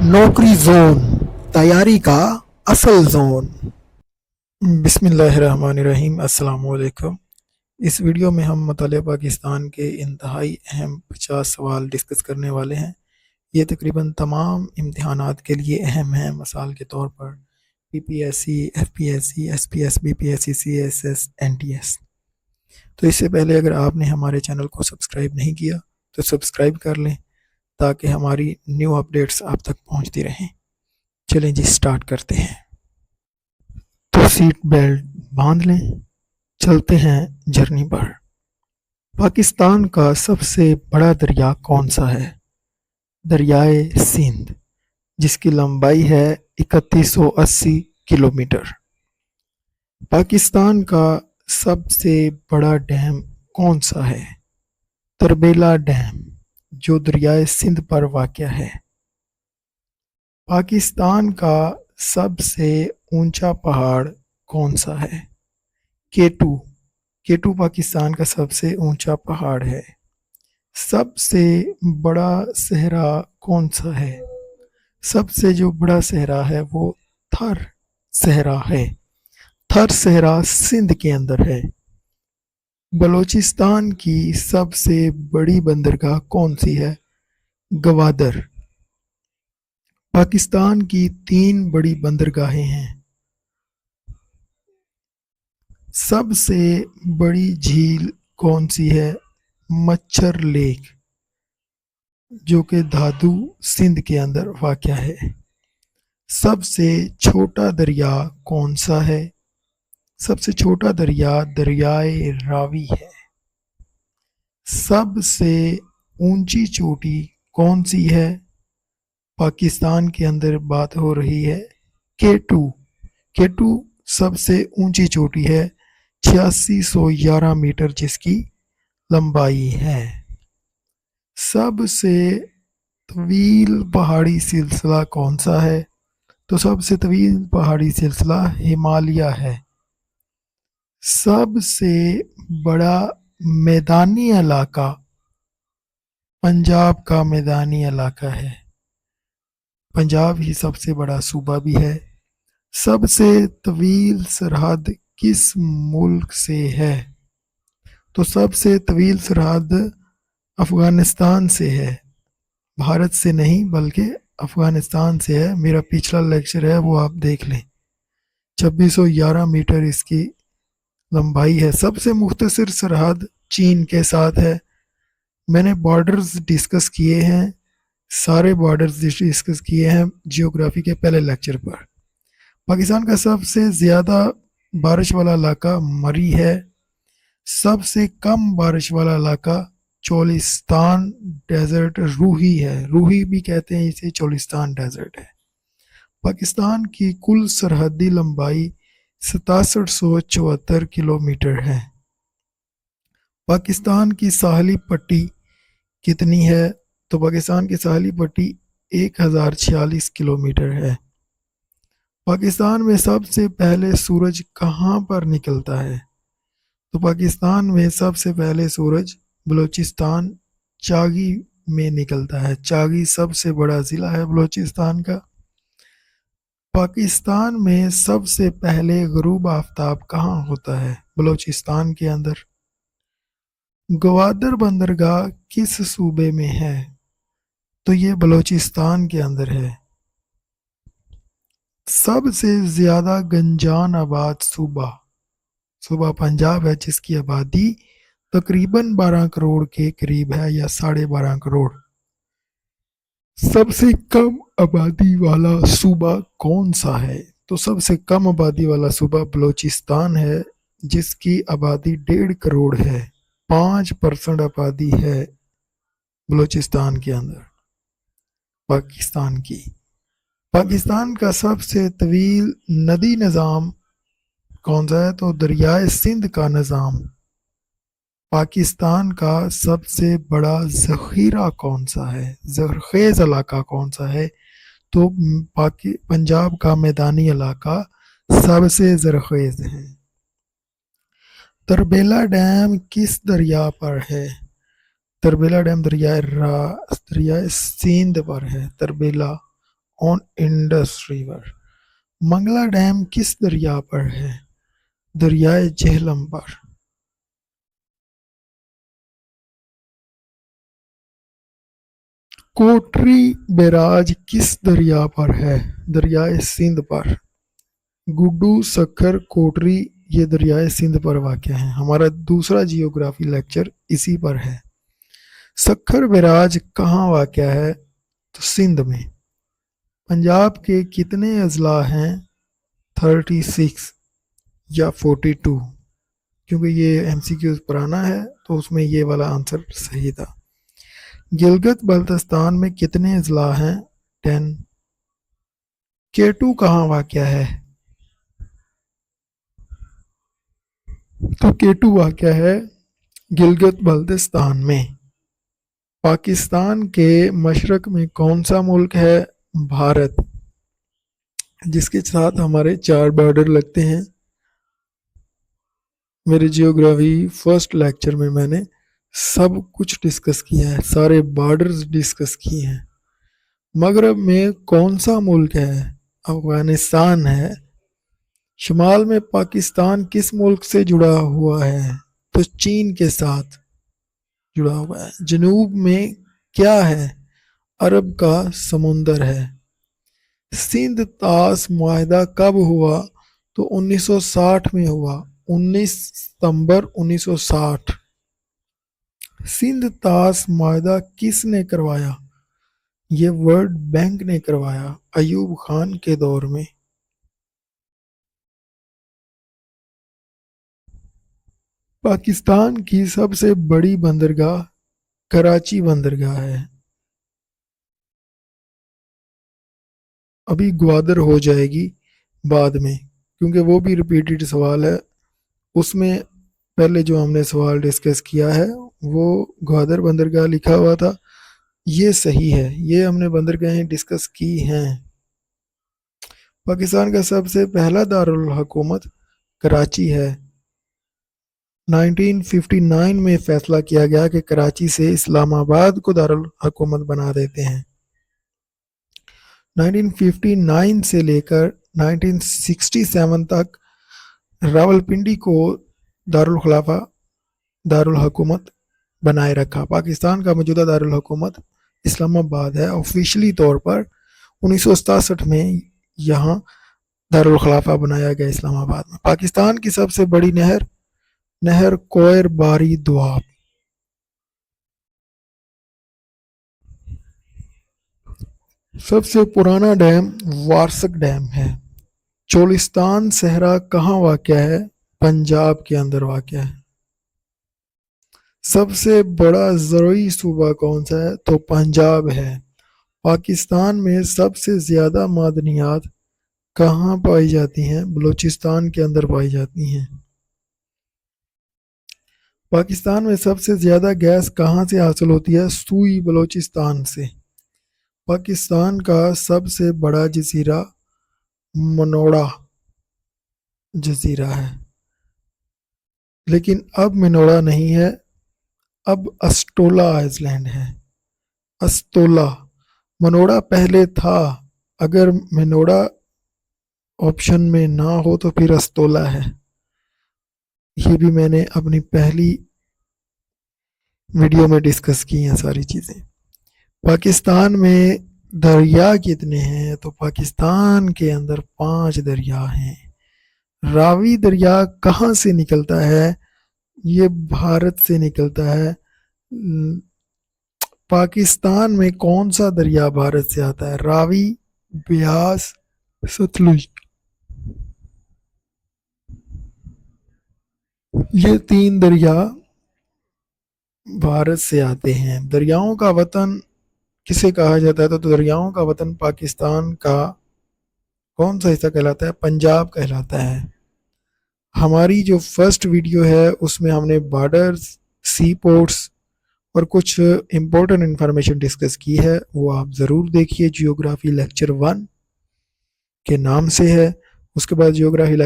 नौकरी जोन, तैयारी का असल जोन। बिस्मिल्लाहिर्रहमानिर्रहीम। अस्सलाम वालेकुम। इस वीडियो में हम मुतालिया पाकिस्तान के इंतहाई अहम 50 सवाल डिस्कस करने वाले हैं। ये तकरीबन तमाम इम्तिहानात के लिए अहम हैं। मिसाल के तौर पर PPSC, FPSC, SPS, BPSC, CSS, NTS। तो इससे पहले अगर आपने हमारे चैनल को सब्सक्राइब नहीं किया तो सब्सक्राइब कर लें ताकि हमारी न्यू अपडेट्स आप तक पहुंचती रहें। चलें जी, स्टार्ट करते हैं। तो सीट बेल्ट बांध लें, चलते हैं जर्नी पर। पाकिस्तान का सबसे बड़ा दरिया कौन सा है? दरियाए सिंध, जिसकी लंबाई है 3180 किलोमीटर। पाकिस्तान का सबसे बड़ा डैम कौन सा है? तरबेला डैम, जो दरियाए सिंध पर वाक़या है। पाकिस्तान का सबसे ऊंचा पहाड़ कौन सा है? केटू। केटू पाकिस्तान का सबसे ऊंचा पहाड़ है। सबसे बड़ा सहरा कौन सा है? सबसे जो बड़ा सहरा है वो थर सहरा है। थर सहरा सिंध के अंदर है। बलूचिस्तान की सबसे बड़ी बंदरगाह कौन सी है? गवादर। पाकिस्तान की 3 बड़ी बंदरगाहें हैं। सबसे बड़ी झील कौन सी है? मच्छर लेक, जो कि धादू सिंध के अंदर वाक़या है। सबसे छोटा दरिया कौन सा है? सबसे छोटा दरिया दरियाए रावी है। सबसे ऊंची चोटी कौन सी है? पाकिस्तान के अंदर बात हो रही है केटू। केटू सबसे ऊंची चोटी है, 8611 मीटर जिसकी लंबाई है। सबसे तवील पहाड़ी सिलसिला कौन सा है? तो सबसे तवील पहाड़ी सिलसिला हिमालय है। सबसे बड़ा मैदानी इलाका पंजाब का मैदानी इलाका है। पंजाब ही सबसे बड़ा सूबा भी है। सबसे तवील सरहद किस मुल्क से है? तो सबसे तवील सरहद अफ़गानिस्तान से है, भारत से नहीं बल्कि अफ़गानिस्तान से है। मेरा पिछला लेक्चर है वो आप देख लें। 2611 मीटर इसकी लंबाई है। सबसे मुख्तसर सरहद चीन के साथ है। मैंने बॉर्डर्स डिस्कस किए हैं, सारे बॉर्डर्स डिस्कस किए हैं जियोग्राफी के पहले लेक्चर पर। पाकिस्तान का सबसे ज़्यादा बारिश वाला इलाका मरी है। सबसे कम बारिश वाला इलाका चोलिस्तान डेजर्ट रूही है। रूही भी कहते हैं इसे, चोलिस्तान डेजर्ट है। पाकिस्तान की कुल सरहदी लंबाई 6774 किलोमीटर है। पाकिस्तान की साहली पट्टी कितनी है? तो पाकिस्तान की साहली पट्टी 1046 किलोमीटर है। पाकिस्तान में सबसे पहले सूरज कहाँ पर निकलता है? तो पाकिस्तान में सबसे पहले सूरज बलूचिस्तान चागी में निकलता है। चागी सबसे बड़ा ज़िला है बलूचिस्तान का। पाकिस्तान में सबसे पहले गुरूब आफ्ताब कहाँ होता है? बलूचिस्तान के अंदर। गवादर बंदरगाह किस सूबे में है? तो ये बलूचिस्तान के अंदर है। सबसे ज़्यादा गंजान आबाद सूबा पंजाब है, जिसकी आबादी तकरीबन 12 करोड़ के करीब है या 12.5 करोड़। सबसे कम आबादी वाला सूबा कौन सा है? तो सबसे कम आबादी वाला सूबा बलूचिस्तान है, जिसकी आबादी 1.5 करोड़ है। 5% आबादी है बलूचिस्तान के अंदर पाकिस्तान की। पाकिस्तान का सबसे तवील नदी निज़ाम कौन सा है? तो दरियाए सिंध का निज़ाम। पाकिस्तान का सबसे बड़ा ज़ख़ीरा कौन सा है? ज़रख़ेज़ इलाका कौन सा है? तो पंजाब का मैदानी इलाका सबसे ज़रख़ेज़ है। तरबेला डैम किस दरिया पर है? तरबेला डैम दरियाए सिंध पर है। Tarbela on Indus river. Mangla dam किस दरिया पर है? दरियाए झेलम पर। कोटरी बैराज किस दरिया पर है? दरियाए सिंध पर। गुड्डू, सखर, कोटरी ये दरियाए सिंध पर वाक़या है। हमारा दूसरा जियोग्राफी लेक्चर इसी पर है। सखर बैराज कहाँ वाक़या है? तो सिंध में। पंजाब के कितने अजला हैं? 36 या 42, क्योंकि ये एमसीक्यू पुराना है तो उसमें ये वाला आंसर सही था। गिलगित बल्तिस्तान में कितने अजला हैं? 10। केटू कहाँ वाक़या है? तो केटू वाक़या है गिलगित बल्तिस्तान में। पाकिस्तान के मशरक में कौन सा मुल्क है? भारत, जिसके साथ हमारे 4 बॉर्डर लगते हैं। मेरे जियोग्राफी फर्स्ट लेक्चर में मैंने सब कुछ डिस्कस किया है, सारे बॉर्डर्स डिस्कस किए हैं। मगरब में कौन सा मुल्क है? अफगानिस्तान है। शुमाल में पाकिस्तान किस मुल्क से जुड़ा हुआ है? तो चीन के साथ जुड़ा हुआ है। जनूब में क्या है? अरब का समुंदर है। सिंध तास मुआहदा कब हुआ? तो 1960 में हुआ, 19 सितंबर 1960। सिंध तास मुआहदा किसने करवाया? ये वर्ल्ड बैंक ने करवाया, अयूब खान के दौर में। पाकिस्तान की सबसे बड़ी बंदरगाह कराची बंदरगाह है। अभी ग्वादर हो जाएगी बाद में, क्योंकि वो भी रिपीटेड सवाल है। उसमें पहले जो हमने सवाल डिस्कस किया है वो ग्वादर बंदरगाह लिखा हुआ था, ये सही है, ये हमने बंदरगाहें डिस्कस की हैं। पाकिस्तान का सबसे पहला दारुल हुकूमत कराची है। 1959 में फैसला किया गया कि कराची से इस्लामाबाद को दारुल हुकूमत बना देते हैं। 1959 से लेकर 1967 तक रावलपिंडी को दारुल खिलाफा दारुल हुकूमत बनाए रखा। पाकिस्तान का मौजूदा दारुल हुकूमत इस्लामाबाद है। ऑफिशियली तौर पर 1967 में यहाँ दारुल खिलाफा बनाया गया इस्लामाबाद में। पाकिस्तान की सबसे बड़ी नहर नहर कोयर बारी दुआब। सबसे पुराना डैम वारसक डैम है। चोलिस्तान सहरा कहाँ वाक़या है? पंजाब के अंदर वाक़या है। सबसे बड़ा ज़रूरी सूबा कौन सा है? तो पंजाब है। पाकिस्तान में सबसे ज़्यादा मादनियात कहाँ पाई जाती हैं? बलूचिस्तान के अंदर पाई जाती हैं। पाकिस्तान में सबसे ज़्यादा गैस कहाँ से हासिल होती है? सूई बलूचिस्तान से। पाकिस्तान का सबसे बड़ा जजीरा मनोड़ा जजीरा है, लेकिन अब मनोड़ा नहीं है, अब अस्टोला आइलैंड है। अस्टोला, मनोड़ा पहले था। अगर मनोड़ा ऑप्शन में ना हो तो फिर अस्टोला है। ये भी मैंने अपनी पहली वीडियो में डिस्कस की हैं सारी चीज़ें। पाकिस्तान में दरिया कितने हैं? तो पाकिस्तान के अंदर 5 दरिया हैं। रावी दरिया कहाँ से निकलता है? ये भारत से निकलता है। पाकिस्तान में कौन सा दरिया भारत से आता है? रावी, ब्यास, सतलुज। ये 3 दरिया भारत से आते हैं। दरियाओं का वतन किसे कहा जाता है? तो दरियाओं का वतन पाकिस्तान का कौन सा हिस्सा कहलाता है? पंजाब कहलाता है। हमारी जो फर्स्ट वीडियो है उसमें हमने बॉर्डर्स, सी पोर्ट्स और कुछ इम्पोर्टेंट इंफॉर्मेशन डिस्कस की है, वो आप ज़रूर देखिए। जियोग्राफी लेक्चर 1 के नाम से है। उसके बाद जियोग्राफी